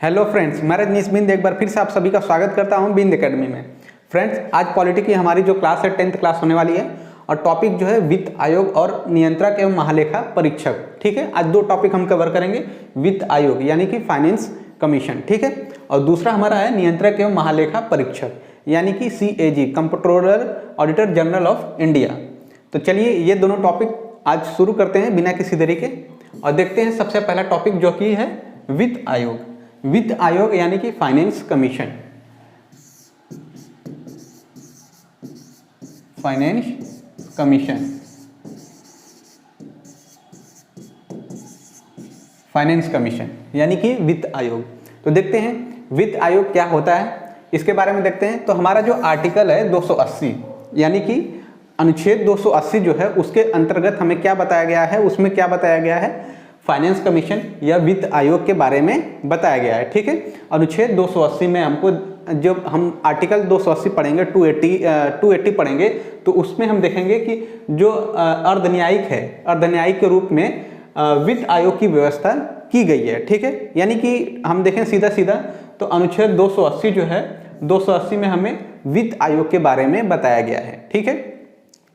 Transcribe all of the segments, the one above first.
Hello friends, मैं रजनीश बिंद एक बार फिर से आप सभी का स्वागत करता हूं बिंद एकेडमी में। फ्रेंड्स, आज पॉलिटी की हमारी जो क्लास है 10th क्लास होने वाली है और टॉपिक जो है वित्त आयोग और नियंत्रक एवं महालेखा परीक्षक। ठीक है, आज दो टॉपिक हम कवर करेंगे, वित्त आयोग यानी कि फाइनेंस कमीशन, ठीक है, और दूसरा हमारा है नियंत्रक एवं महालेखा परीक्षक यानी कि CAG, comptroller auditor general of India. तो चलिए ये दोनों टॉपिक आज शुरू करते हैं बिना किसी देरी के और देखते हैं सबसे पहला टॉपिक जो कि है वित्त आयोग। वित्त आयोग यानी कि finance commission. Finance commission, finance commission यानी कि वित्त आयोग। तो देखते हैं वित्त आयोग क्या होता है, इसके बारे में देखते हैं। तो हमारा जो आर्टिकल है 280 यानी कि अनुच्छेद 280 जो है उसके अंतर्गत हमें क्या बताया गया है, उसमें क्या बताया गया है, फाइनेंस कमीशन या वित्त आयोग के बारे में बताया गया है। ठीक है, अनुच्छेद 280 में हमको जब हम आर्टिकल 280 पढ़ेंगे 280 पढ़ेंगे तो उसमें हम देखेंगे कि जो अर्धन्यायिक है, अर्धन्यायिक के रूप में वित्त आयोग की व्यवस्था की गई है। ठीक है, यानी कि हम देखें सीधा सीधा तो अनुच्छेद 280 जो है 280 में हमें वित्त आयोग के बारे में बताया गया है। ठीक है,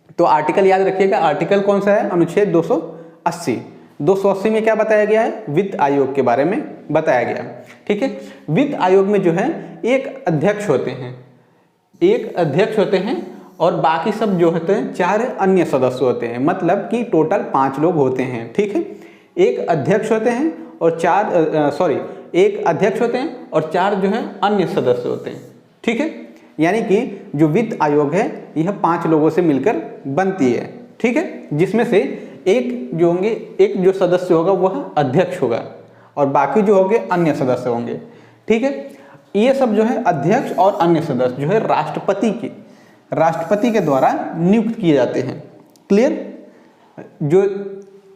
तो आर्टिकल याद रखिएगा, आर्टिकल कौन सा है, अनुच्छेद 280। 280 में क्या बताया गया है, वित्त आयोग के बारे में बताया गया। ठीक है, वित्त आयोग में जो है एक अध्यक्ष होते हैं, एक अध्यक्ष होते हैं और बाकी सब जो होते हैं 4 अन्य सदस्य होते हैं, मतलब कि टोटल 5 लोग होते हैं। ठीक है, एक अध्यक्ष होते हैं और एक अध्यक्ष होते हैं और 4 जो है अन्य सदस्य होते हैं। ठीक है, यानी कि जो वित्त आयोग है यह 5 लोगों से मिलकर बनती है। ठीक है, जिसमें से एक जो सदस्य होगा वह अध्यक्ष होगा और बाकी जो होंगे अन्य सदस्य होंगे। ठीक है, ये सब जो है अध्यक्ष और अन्य सदस्य जो है राष्ट्रपति के द्वारा नियुक्त किए जाते हैं। क्लियर, जो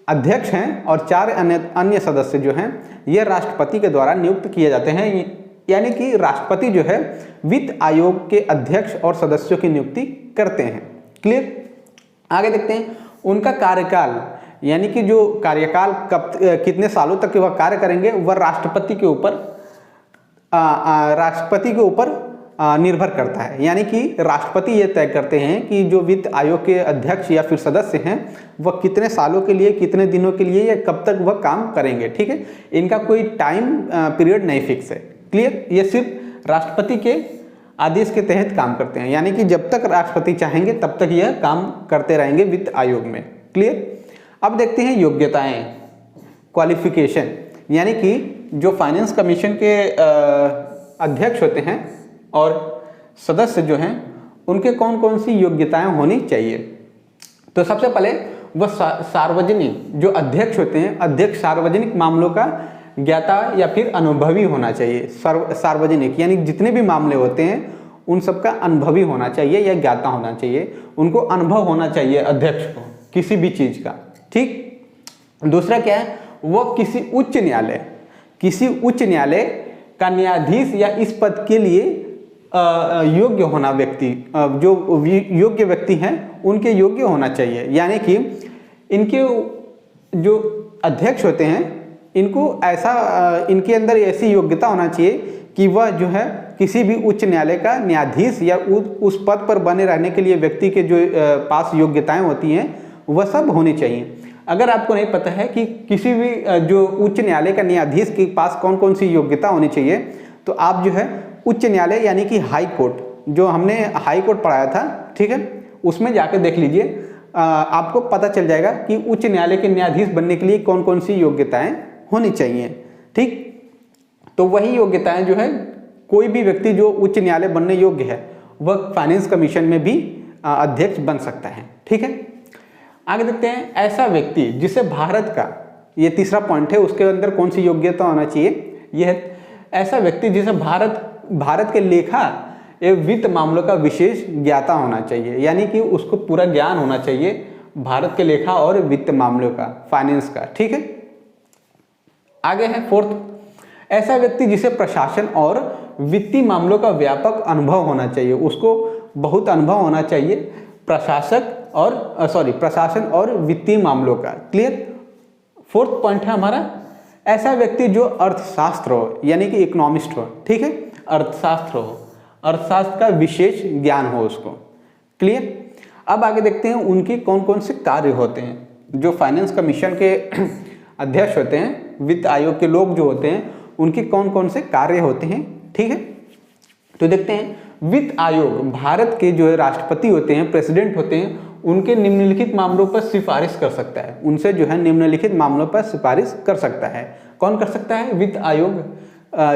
अध्यक्ष हैं और 4 अन्य सदस्य जो हैं ये राष्ट्रपति के द्वारा नियुक्त किए जाते हैं, यानी कि राष्ट्रपति जो है वित्त आयोग के अध्यक्ष और सदस्यों की नियुक्ति करते हैं। क्लियर, आगे देखते हैं उनका कार्यकाल, यानी कि जो कार्यकाल कितने सालों तक वह कार्य करेंगे वह राष्ट्रपति के ऊपर निर्भर करता है। यानी कि राष्ट्रपति ये तय करते हैं कि जो वित्त आयोग के अध्यक्ष या फिर सदस्य हैं वह कितने सालों के लिए, कितने दिनों के लिए या कब तक वह काम करेंगे। ठीक है, इनका कोई टाइम पीरियड नहीं फिक्स है। क्लियर, ये सिर्फ राष्ट्रपति के आदेश के तहत काम करते हैं, यानी कि जब तक राष्ट्रपति चाहेंगे तब तक यह काम करते रहेंगे वित्त आयोग में। क्लियर, अब देखते हैं योग्यताएं, क्वालिफिकेशन, यानी कि जो फाइनेंस कमीशन के अध्यक्ष होते हैं और सदस्य जो हैं उनके कौन कौन सी योग्यताएं होनी चाहिए। तो सबसे पहले वह सार्वजनिक, जो अध्यक्ष होते हैं, अध्यक्ष सार्वजनिक मामलों का ज्ञाता या फिर अनुभवी होना चाहिए। सार्वजनिक यानी जितने भी मामले होते हैं उन सबका अनुभवी होना चाहिए या ज्ञाता होना चाहिए, उनको अनुभव होना चाहिए अध्यक्ष को किसी भी चीज का। ठीक, दूसरा क्या है, वो किसी उच्च न्यायालय का न्यायाधीश या इस पद के लिए योग्य होना व्यक्ति, जो योग्य व्यक्ति हैं उनके योग्य होना चाहिए। यानी कि इनके जो अध्यक्ष होते हैं इनके अंदर ऐसी योग्यता होना चाहिए कि वह जो है किसी भी उच्च न्यायालय का न्यायाधीश या उस पद पर बने रहने के लिए व्यक्ति के जो पास योग्यताएं होती हैं वह सब होनी चाहिए। अगर आपको नहीं पता है कि किसी भी जो उच्च न्यायालय का न्यायाधीश के पास कौन कौन सी योग्यता होनी चाहिए, तो आप जो है उच्च न्यायालय यानी कि हाई कोर्ट, जो हमने हाई कोर्ट पढ़ाया था, ठीक है, उसमें जाकर देख लीजिए, आपको पता चल जाएगा कि उच्च न्यायालय के न्यायाधीश बनने के लिए कौन कौन सी योग्यताएं होनी चाहिए। ठीक, तो वही योग्यताएं जो है कोई भी व्यक्ति जो उच्च न्यायालय बनने योग्य है वह फाइनेंस कमीशन में भी अध्यक्ष बन सकता है। ठीक है, आगे देखते हैं ऐसा व्यक्ति जिसे भारत का, ये तीसरा पॉइंट है, उसके अंदर कौन सी योग्यता होना चाहिए, यह है ऐसा व्यक्ति जिसे भारत के लेखा एवं वित्त मामलों का विशेष ज्ञाता होना चाहिए, यानी कि उसको पूरा ज्ञान होना चाहिए भारत के लेखा और वित्त मामलों का, फाइनेंस का। ठीक है, आगे है 4th, ऐसा व्यक्ति जिसे प्रशासन और वित्तीय मामलों का व्यापक अनुभव होना चाहिए, उसको बहुत अनुभव होना चाहिए प्रशासन और वित्तीय मामलों का। क्लियर, 4th पॉइंट है हमारा ऐसा व्यक्ति जो अर्थशास्त्र हो यानी कि इकोनॉमिस्ट हो, ठीक है, अर्थशास्त्र हो, अर्थशास्त्र का विशेष ज्ञान हो उसको। क्लियर। अब आगे देखते हैं उनके कौन कौन से कार्य होते हैं। जो फाइनेंस कमीशन के अध्यक्ष होते हैं, वित्त आयोग के लोग जो होते हैं, उनके कौन कौन से कार्य होते हैं, ठीक है। तो देखते हैं वित्त आयोग भारत के जो है राष्ट्रपति होते हैं, प्रेसिडेंट होते हैं, उनके निम्नलिखित मामलों पर सिफारिश कर सकता है। उनसे जो है निम्नलिखित मामलों पर सिफारिश कर सकता है। कौन कर सकता है? वित्त आयोग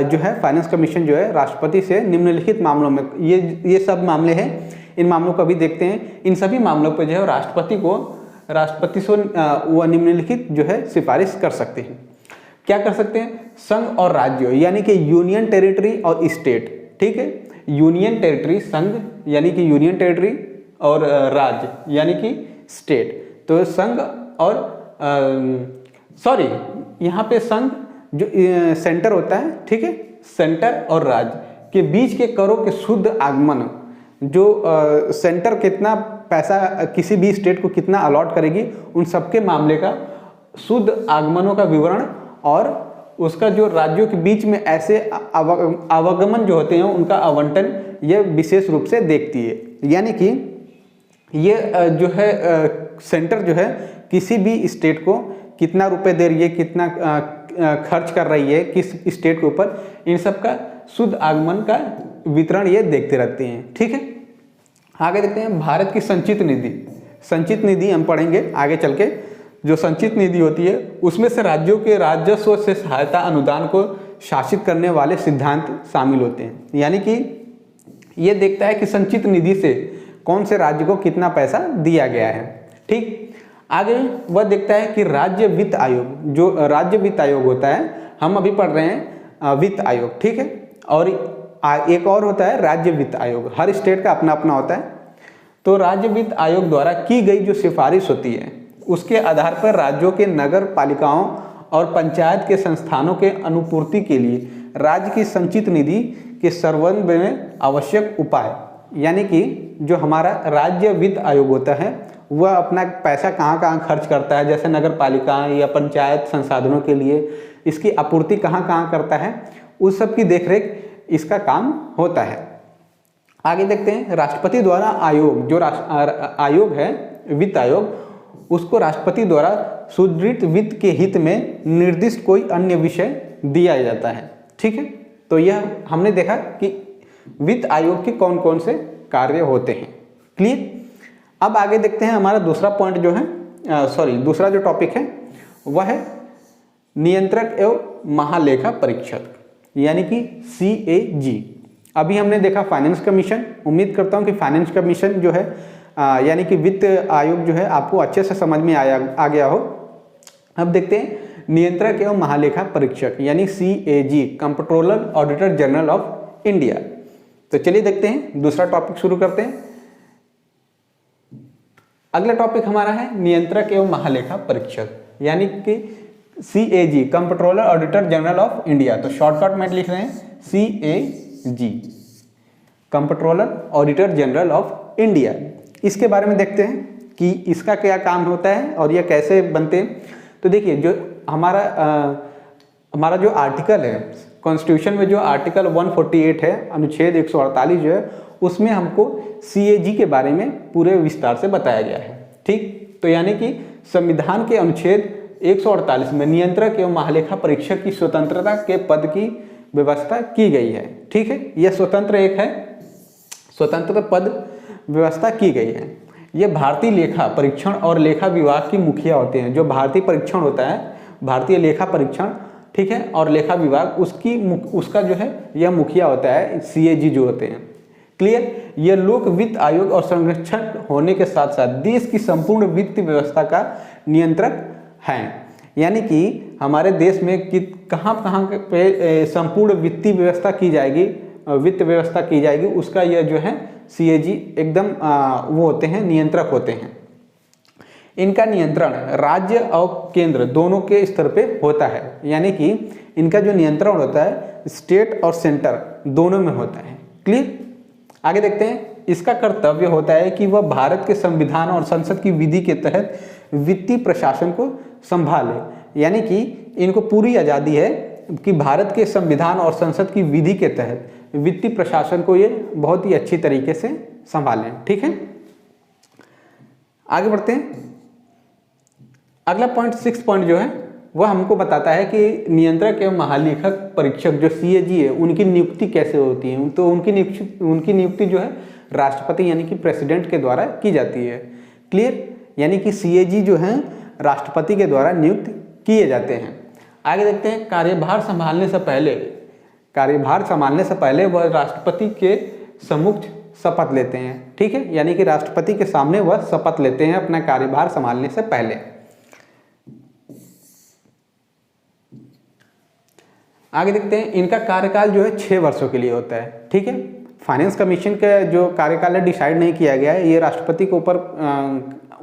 जो है, फाइनेंस कमीशन जो है राष्ट्रपति से निम्नलिखित मामलों में, ये सब मामले हैं, इन मामलों को भी देखते हैं। इन सभी मामलों पर जो है राष्ट्रपति से वह निम्नलिखित जो है सिफारिश कर सकते हैं। क्या कर सकते हैं? संघ और राज्य यानी कि यूनियन टेरिटरी और स्टेट, ठीक है। यूनियन टेरिटरी संघ यानी कि यूनियन टेरिटरी और राज्य यानी कि स्टेट। तो संघ और सॉरी यहाँ पे संघ जो सेंटर होता है, ठीक है, सेंटर और राज्य के बीच के करों के शुद्ध आगमन, जो सेंटर कितना पैसा किसी भी स्टेट को कितना अलॉट करेगी, उन सबके मामले का शुद्ध आगमनों का विवरण और उसका जो राज्यों के बीच में ऐसे आवागमन जो होते हैं उनका आवंटन, यह विशेष रूप से देखती है। यानी कि ये जो है सेंटर जो है किसी भी स्टेट को कितना रुपए दे रही है, कितना खर्च कर रही है किस स्टेट के ऊपर, इन सब का शुद्ध आगमन का वितरण ये देखते रहते हैं, ठीक है। आगे देखते हैं भारत की संचित निधि। संचित निधि हम पढ़ेंगे आगे चल के। जो संचित निधि होती है उसमें से राज्यों के राजस्व से सहायता अनुदान को शासित करने वाले सिद्धांत शामिल होते हैं। यानी कि ये देखता है कि संचित निधि से कौन से राज्य को कितना पैसा दिया गया है, ठीक। आगे वह देखता है कि राज्य वित्त आयोग, जो राज्य वित्त आयोग होता है, हम अभी पढ़ रहे हैं वित्त आयोग, ठीक है, और एक और होता है राज्य वित्त आयोग। हर स्टेट का अपना अपना होता है। तो राज्य वित्त आयोग द्वारा की गई जो सिफारिश होती है उसके आधार पर राज्यों के नगर पालिकाओं और पंचायत के संस्थानों के अनुपूर्ति के लिए राज्य की संचित निधि के संबंध में आवश्यक उपाय, यानी कि जो हमारा राज्य वित्त आयोग होता है वह अपना पैसा कहाँ कहाँ खर्च करता है, जैसे नगर पालिका या पंचायत संसाधनों के लिए इसकी आपूर्ति कहाँ कहाँ करता है, उस सब की देखरेख इसका काम होता है। आगे देखते हैं राष्ट्रपति द्वारा आयोग, जो आयोग है वित्त आयोग, उसको राष्ट्रपति द्वारा सुदृढ़ वित्त के हित में निर्दिष्ट कोई अन्य विषय दिया जाता है, ठीक है। तो यह हमने देखा कि वित्त आयोग के कौन कौन से कार्य होते हैं। क्लियर। अब आगे देखते हैं हमारा दूसरा पॉइंट जो है दूसरा जो टॉपिक है वह है नियंत्रक एवं महालेखा परीक्षक, यानी कि CAG। अभी हमने देखा फाइनेंस कमीशन। उम्मीद करता हूं कि फाइनेंस कमीशन जो है यानी कि वित्त आयोग जो है आपको अच्छे से समझ में आ गया हो। अब देखते हैं नियंत्रक एवं महालेखा परीक्षक यानी CAG, controller auditor general of India. तो चलिए देखते हैं दूसरा टॉपिक शुरू करते हैं। अगला टॉपिक हमारा है नियंत्रक एवं महालेखा परीक्षक, यानी कि CAG, controller auditor general of India. तो शॉर्टकट में लिख रहे हैं CAG, controller auditor general of India. इसके बारे में देखते हैं कि इसका क्या काम होता है और यह कैसे बनते हैं। तो देखिए जो हमारा जो आर्टिकल है कॉन्स्टिट्यूशन में, जो आर्टिकल 148 है, अनुच्छेद 148 जो है, उसमें हमको CAG के बारे में पूरे विस्तार से बताया गया है, ठीक। तो यानी कि संविधान के अनुच्छेद 148 में नियंत्रक एवं महालेखा परीक्षक की स्वतंत्रता के पद की व्यवस्था की गई है, ठीक है। यह स्वतंत्र पद व्यवस्था की गई है। यह भारतीय लेखा परीक्षण और लेखा विभाग की मुखिया होते हैं। जो भारतीय परीक्षण होता है, भारतीय लेखा परीक्षण, ठीक है, और लेखा विभाग उसका जो है यह मुखिया होता है, CAG जो होते हैं। क्लियर। यह लोक वित्त आयोग और संरक्षक होने के साथ साथ देश की संपूर्ण वित्त व्यवस्था का नियंत्रक है। यानी कि हमारे देश में कहाँ पे संपूर्ण वित्तीय व्यवस्था की जाएगी, वित्त व्यवस्था की जाएगी, उसका यह जो है CAG एकदम वो होते हैं, नियंत्रक होते हैं। इनका नियंत्रण राज्य और केंद्र दोनों के स्तर पे होता है। यानी कि इनका जो नियंत्रण होता है स्टेट और सेंटर दोनों में होता है। क्लियर। आगे देखते हैं। इसका कर्तव्य होता है कि वह भारत के संविधान और संसद की विधि के तहत वित्तीय प्रशासन को संभाले। यानी कि इनको पूरी आज़ादी है कि भारत के संविधान और संसद की विधि के तहत वित्तीय प्रशासन को ये बहुत ही अच्छी तरीके से संभालें। ठीक है, आगे बढ़ते हैं। अगला पॉइंट 6 पॉइंट जो है वह हमको बताता है कि नियंत्रक एवं महालेखक परीक्षक जो CAG है उनकी नियुक्ति कैसे होती है। तो उनकी नियुक्ति जो है राष्ट्रपति यानी कि प्रेसिडेंट के द्वारा की जाती है। क्लियर, यानी कि CAG जो है राष्ट्रपति के द्वारा नियुक्त किए जाते हैं। आगे देखते हैं, कार्यभार संभालने से पहले वह राष्ट्रपति के सम्मुख शपथ लेते हैं। ठीक है, यानी कि राष्ट्रपति के सामने वह शपथ लेते हैं अपना कार्यभार संभालने से पहले। आगे देखते हैं, इनका कार्यकाल जो है 6 वर्षों के लिए होता है। ठीक है, फाइनेंस कमीशन का जो कार्यकाल है डिसाइड नहीं किया गया है, ये राष्ट्रपति के ऊपर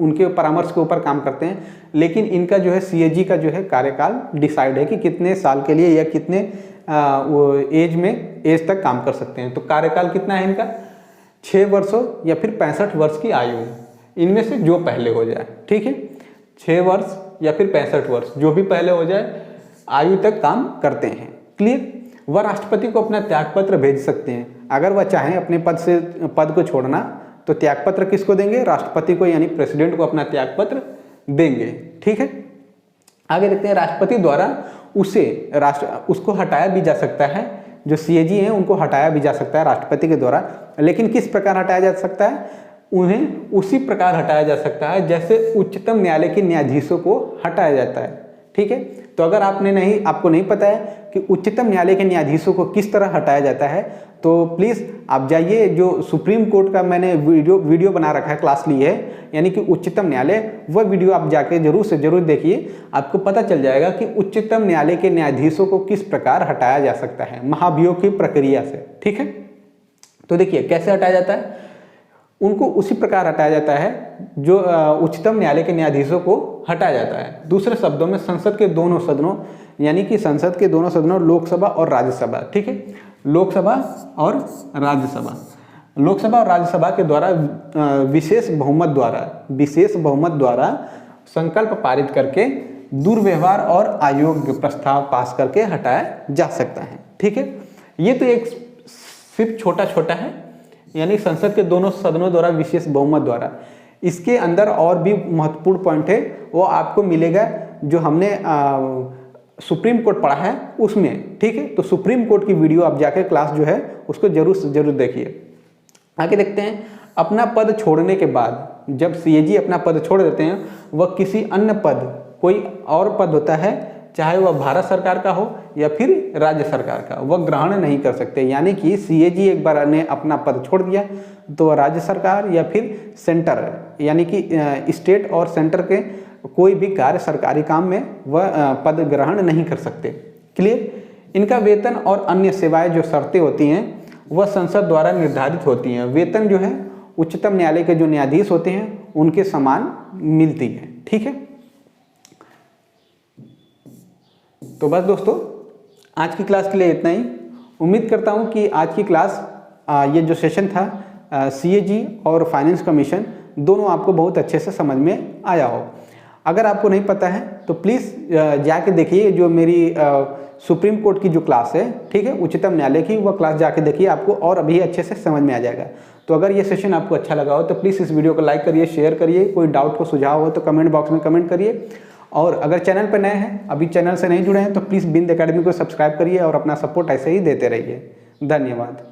उनके परामर्श के ऊपर काम करते हैं, लेकिन इनका जो है CAG का जो है कार्यकाल डिसाइड है कि कितने साल के लिए या कितने एज तक काम कर सकते हैं। तो कार्यकाल कितना है इनका, 6 वर्षों या फिर 65 वर्ष की आयु, इनमें से जो पहले हो जाए। ठीक है, 6 वर्ष या फिर 65 वर्ष, जो भी पहले हो जाए आयु तक काम करते हैं। क्लियर, वह राष्ट्रपति को अपना त्यागपत्र भेज सकते हैं। अगर वह चाहें अपने पद को छोड़ना तो त्यागपत्र किसको देंगे, राष्ट्रपति को, यानी प्रेसिडेंट को अपना त्यागपत्र देंगे। ठीक है, आगे देखते हैं, राष्ट्रपति द्वारा उसको हटाया भी जा सकता है। जो CAG हैं उनको हटाया भी जा सकता है राष्ट्रपति के द्वारा, लेकिन किस प्रकार हटाया जा सकता है, उन्हें उसी प्रकार हटाया जा सकता है जैसे उच्चतम न्यायालय के न्यायाधीशों को हटाया जाता है। ठीक है, तो अगर आपको नहीं पता है कि उच्चतम न्यायालय के न्यायाधीशों को किस तरह हटाया जाता है, तो प्लीज़ आप जाइए, जो सुप्रीम कोर्ट का मैंने वीडियो बना रखा है, क्लास ली है, यानी कि उच्चतम न्यायालय, वह वीडियो आप जाके जरूर से जरूर देखिए। आपको पता चल जाएगा कि उच्चतम न्यायालय के न्यायाधीशों को किस प्रकार हटाया जा सकता है महाभियोग की प्रक्रिया से। ठीक है, तो देखिए कैसे हटाया जाता है, उनको उसी प्रकार हटाया जाता है जो उच्चतम न्यायालय के न्यायाधीशों को हटाया जाता है। दूसरे शब्दों में संसद के दोनों सदनों, यानी कि संसद के दोनों सदनों, लोकसभा और राज्यसभा। ठीक है, लोकसभा और राज्यसभा के द्वारा विशेष बहुमत द्वारा संकल्प पारित करके दुर्व्यवहार और अयोग्य प्रस्ताव पास करके हटाया जा सकता है। ठीक है, ये तो एक सिर्फ छोटा है, यानी संसद के दोनों सदनों द्वारा विशेष बहुमत द्वारा। इसके अंदर और भी महत्वपूर्ण पॉइंट है, वो आपको मिलेगा जो हमने सुप्रीम कोर्ट पढ़ा है उसमें। ठीक है, तो सुप्रीम कोर्ट की वीडियो आप जाके क्लास जो है उसको जरूर से जरूर देखिए। आगे देखते हैं, अपना पद छोड़ने के बाद जब CAG अपना पद छोड़ देते हैं, वह किसी अन्य पद, कोई और पद होता है, चाहे वह भारत सरकार का हो या फिर राज्य सरकार का, वह ग्रहण नहीं कर सकते। यानी कि CAG एक बार ने अपना पद छोड़ दिया तो राज्य सरकार या फिर सेंटर, यानी कि स्टेट और सेंटर के कोई भी कार्य सरकारी काम में वह पद ग्रहण नहीं कर सकते। क्लियर, इनका वेतन और अन्य सेवाएं जो शर्तें होती हैं वह संसद द्वारा निर्धारित होती हैं। वेतन जो है उच्चतम न्यायालय के जो न्यायाधीश होते हैं उनके समान मिलती है। ठीक है, तो बस दोस्तों आज की क्लास के लिए इतना ही। उम्मीद करता हूँ कि आज की क्लास, ये जो सेशन था CAG और फाइनेंस कमीशन, दोनों आपको बहुत अच्छे से समझ में आया हो। अगर आपको नहीं पता है तो प्लीज़ जाके देखिए जो मेरी सुप्रीम कोर्ट की जो क्लास है, ठीक है, उच्चतम न्यायालय की, वह क्लास जाके देखिए, आपको और अभी अच्छे से समझ में आ जाएगा। तो अगर ये सेशन आपको अच्छा लगा हो तो प्लीज़ इस वीडियो को लाइक करिए, शेयर करिए, कोई डाउट को सुझाव हो तो कमेंट बॉक्स में कमेंट करिए। और अगर चैनल पर नए हैं, अभी चैनल से नहीं जुड़े हैं, तो प्लीज़ बिंद एकेडमी को सब्सक्राइब करिए और अपना सपोर्ट ऐसे ही देते रहिए। धन्यवाद।